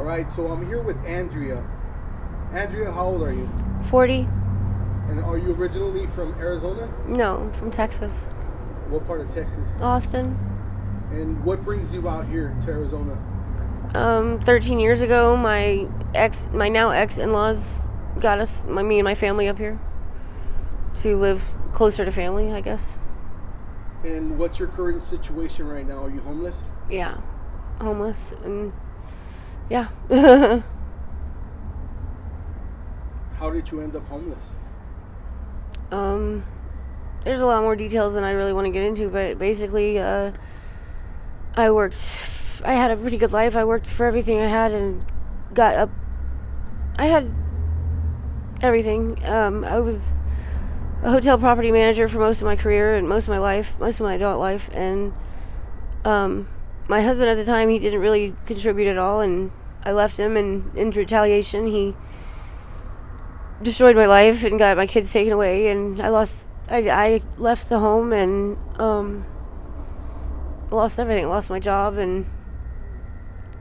right, so I'm here with Andrea. Andrea, how old are you? 40? And are you originally from Arizona? No, I'm from Texas. What part of Texas? Austin. And what brings you out here to Arizona? 13 years ago, my now ex-in-laws got me and my family up here to live closer to family, I guess. And what's your current situation right now? Are you homeless? Yeah, homeless, and yeah. How did you end up homeless? There's a lot more details than I really want to get into, but basically, I had a pretty good life. I worked for everything I had and I had everything. I was a hotel property manager for most of my career and most of my adult life, and my husband at the time, he didn't really contribute at all, and I left him, and in retaliation, he destroyed my life and got my kids taken away, and I left the home and lost everything. Lost my job, and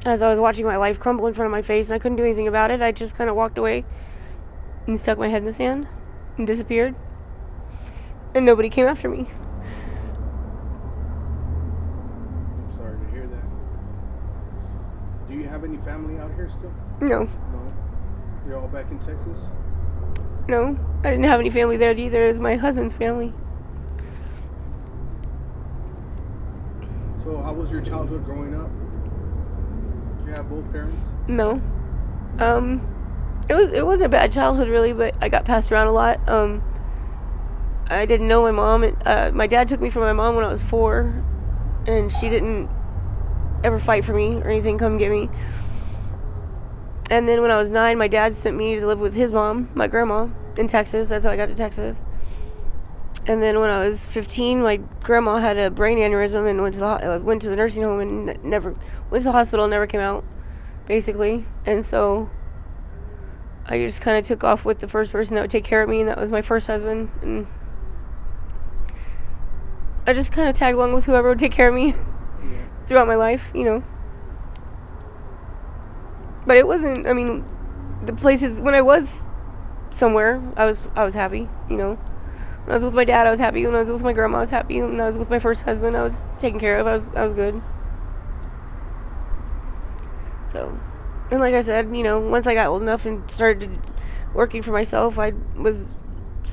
as I was watching my life crumble in front of my face and I couldn't do anything about it, I just kind of walked away and stuck my head in the sand and disappeared, and nobody came after me. I'm sorry to hear that. Do you have any family out here still? No. No? You're all back in Texas? No, I didn't have any family there either. It was my husband's family. So how was your childhood growing up? Did you have both parents? No. It wasn't a bad childhood really, but I got passed around a lot. I didn't know my mom. My dad took me from my mom when I was 4, and she didn't ever fight for me or anything, come get me. And then when I was 9, my dad sent me to live with his mom, my grandma, in Texas. That's how I got to Texas. And then when I was 15, my grandma had a brain aneurysm and went to the nursing home and went to the hospital and never came out, basically. And so I just kind of took off with the first person that would take care of me, and that was my first husband. And I just kind of tagged along with whoever would take care of me throughout my life, you know. But it wasn't, I mean, the places, when I was somewhere, I was happy, you know. When I was with my dad, I was happy. When I was with my grandma, I was happy. When I was with my first husband, I was taken care of. I was good. So, and like I said, you know, once I got old enough and started working for myself, I was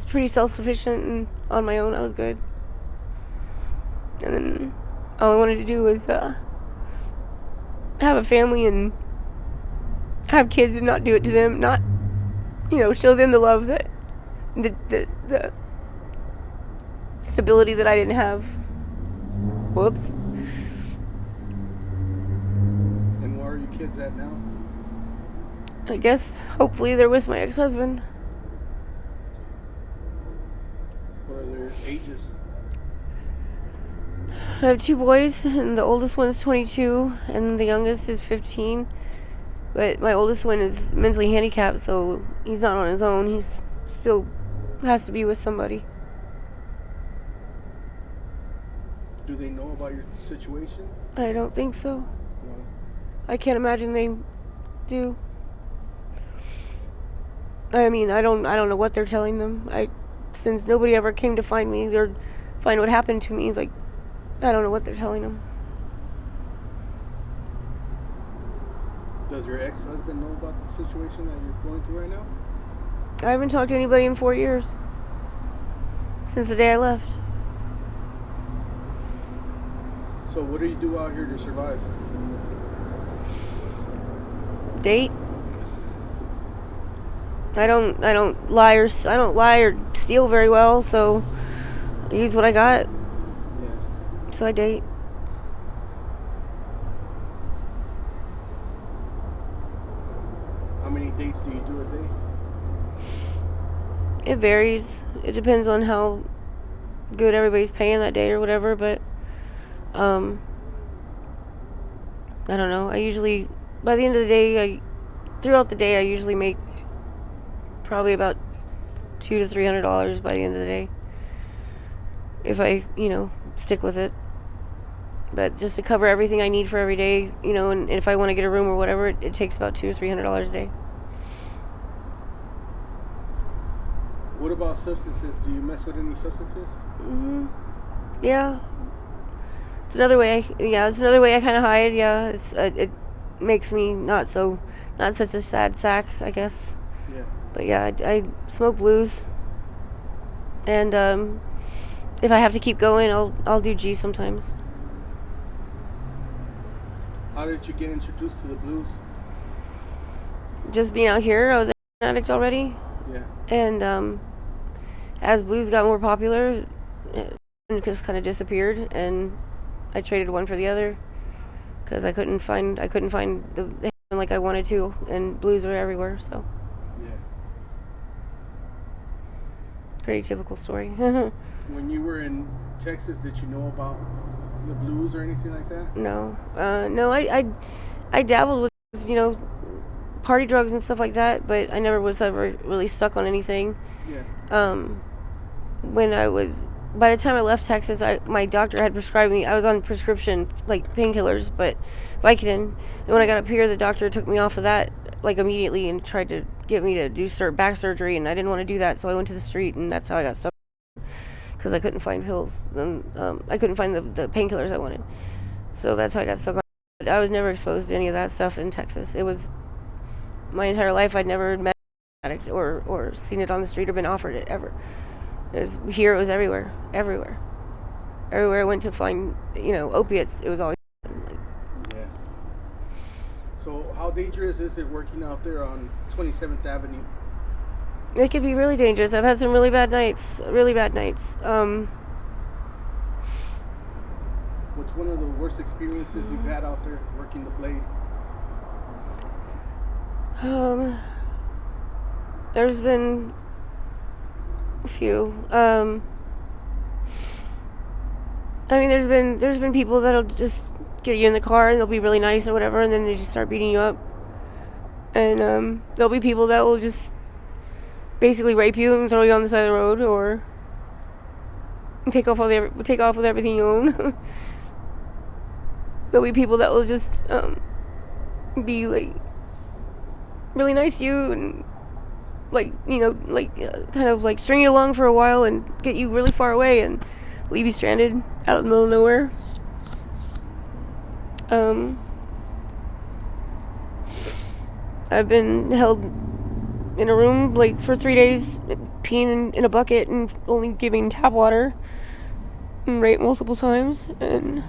pretty self-sufficient and on my own. I was good. And then all I wanted to do was have a family and have kids and not do it to them, not, you know, show them the love that the stability that I didn't have. Whoops. And where are your kids at now? I guess hopefully they're with my ex-husband. What are their ages? I have 2 boys, and the oldest one is 22 and the youngest is 15. But my oldest one is mentally handicapped, so he's not on his own. He's still has to be with somebody. Do they know about your situation? I don't think so. No. I can't imagine they do. I mean, I don't know what they're telling them. Since nobody ever came to find me or find what happened to me, like, I don't know what they're telling them. Does your ex-husband know about the situation that you're going through right now? I haven't talked to anybody in 4 years. Since the day I left. So what do you do out here to survive? Date. I don't lie or steal very well, so I use what I got. Yeah. So I date. How many dates do you do a day? It varies. It depends on how good everybody's paying that day or whatever, but I don't know. I usually, by the end of the day, throughout the day, I usually make probably about $200 to $300 by the end of the day. If I, stick with it. But just to cover everything I need for every day, you know, and if I want to get a room or whatever, it takes about $200 or $300 a day. What about substances? Do you mess with any substances? Yeah. It's another way. It's another way I kind of hide. Yeah, it makes me not such a sad sack, I guess. Yeah. But yeah, I smoke blues, and if I have to keep going, I'll do G sometimes. How did you get introduced to the blues? Just being out here, I was an addict already. Yeah. And as blues got more popular, it just kind of disappeared, and I traded one for the other because I couldn't find the like I wanted to, and blues are everywhere. So. Yeah. Pretty typical story. When you were in Texas, did you know about the blues or anything like that? No. No, I dabbled with, you know, party drugs and stuff like that, but I never was ever really stuck on anything. Yeah. By the time I left Texas, my doctor had prescribed me, I was on prescription, like, painkillers, but Vicodin. And when I got up here, the doctor took me off of that, like, immediately and tried to get me to do back surgery, and I didn't want to do that, so I went to the street, and that's how I got stuck. Because I couldn't find pills. And I couldn't find the painkillers I wanted. So that's how I got stuck on. But I was never exposed to any of that stuff in Texas. It was my entire life. I'd never met an addict or seen it on the street or been offered it ever. It was everywhere. Everywhere I went to find, you know, opiates, it was always like. Yeah. So how dangerous is it working out there on 27th Avenue? It could be really dangerous. I've had some really bad nights. What's one of the worst experiences you've had out there working the blade? There's been a few. I mean, there's been people that'll just get you in the car and they'll be really nice or whatever, and then they just start beating you up. And there'll be people that will just basically rape you and throw you on the side of the road, or take off with everything you own. There'll be people that will just be like really nice to you and like, you know, like kind of like string you along for a while and get you really far away and leave you stranded out in the middle of nowhere. I've been held in a room like for 3 days, peeing in a bucket and only giving tap water, and raped multiple times. And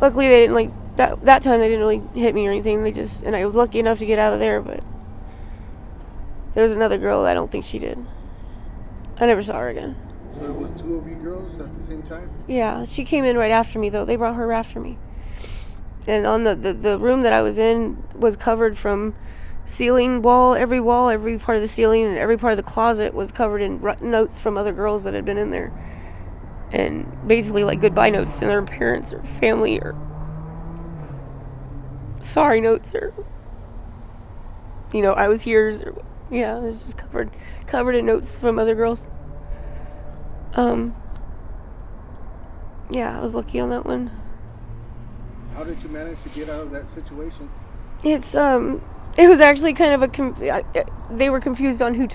luckily they didn't, like, that time they didn't really hit me or anything. And I was lucky enough to get out of there. But there was another girl, I don't think she did. I never saw her again. So it was two of you girls at the same time? Yeah, she came in right after me though. They brought her after me. And on the room that I was in was covered from every part of the ceiling and every part of the closet was covered in notes from other girls that had been in there. And basically like goodbye notes to their parents or family, or sorry notes, or, you know, I was here's, or, yeah, it was just covered in notes from other girls. Yeah, I was lucky on that one. How did you manage to get out of that situation? It was actually kind of they were confused on who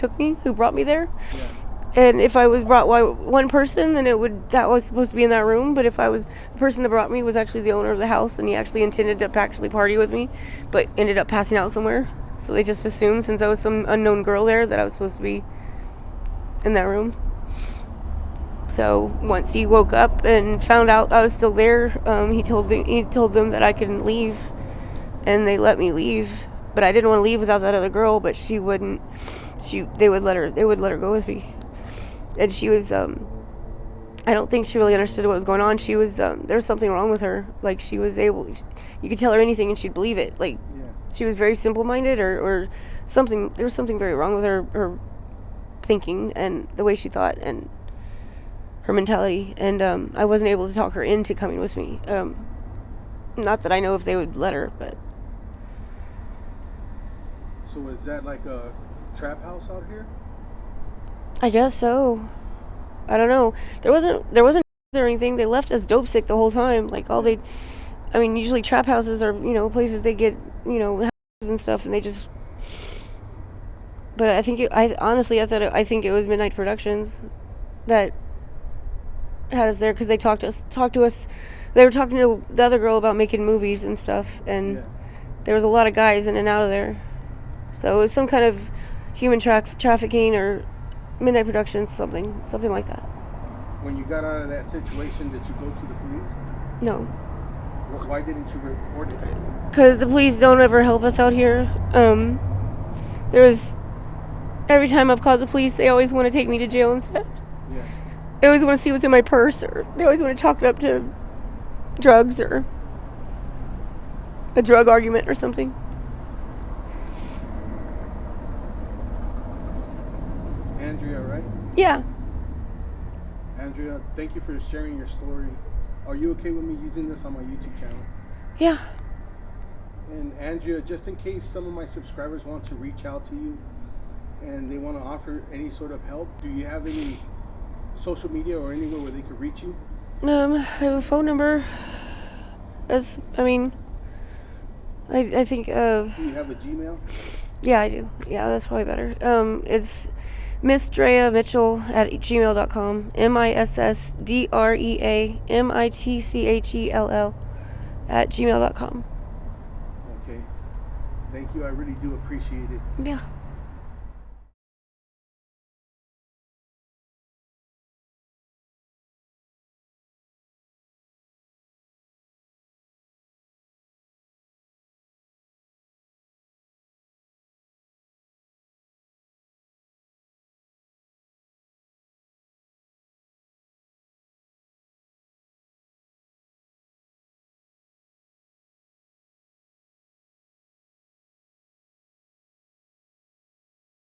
brought me there. Yeah. And if I was brought by one person, then that was supposed to be in that room. But if the person that brought me was actually the owner of the house, and he actually intended to actually party with me, but ended up passing out somewhere. So they just assumed, since I was some unknown girl there, that I was supposed to be in that room. So once he woke up and found out I was still there, he told them that I couldn't leave, and they let me leave. But I didn't want to leave without that other girl. But she wouldn't. They would let her go with me. And she was, I don't think she really understood what was going on. She was, there was something wrong with her. Like, she was you could tell her anything and she'd believe it. Like, yeah. She was very simple-minded, or something. There was something very wrong with her thinking and the way she thought and her mentality. And I wasn't able to talk her into coming with me. Not that I know if they would let her, but. So is that like a trap house out here? I guess so. I don't know. There wasn't or anything. They left us dope sick the whole time. Like usually trap houses are, places they get, houses and stuff, and they just. But I think I think it was Midnight Productions that had us there because they talked to us. They were talking to the other girl about making movies and stuff, and there was a lot of guys in and out of there. So it was some kind of human trafficking or Midnight Productions, something like that. When you got out of that situation, did you go to the police? No. Why didn't you report it? Because the police don't ever help us out here. Every time I've called the police, they always want to take me to jail instead. Yeah. They always want to see what's in my purse, or they always want to chalk it up to drugs or a drug argument or something. Andrea, right? Yeah. Andrea, thank you for sharing your story. Are you okay with me using this on my YouTube channel? Yeah. And Andrea, just in case some of my subscribers want to reach out to you and they want to offer any sort of help, do you have any social media or anywhere where they could reach you? I have a phone number. I think. Do you have a Gmail? Yeah, I do. Yeah, that's probably better. It's missdreamitchell@gmail.com. missdreamitchell@gmail.com. Okay. Thank you. I really do appreciate it. Yeah.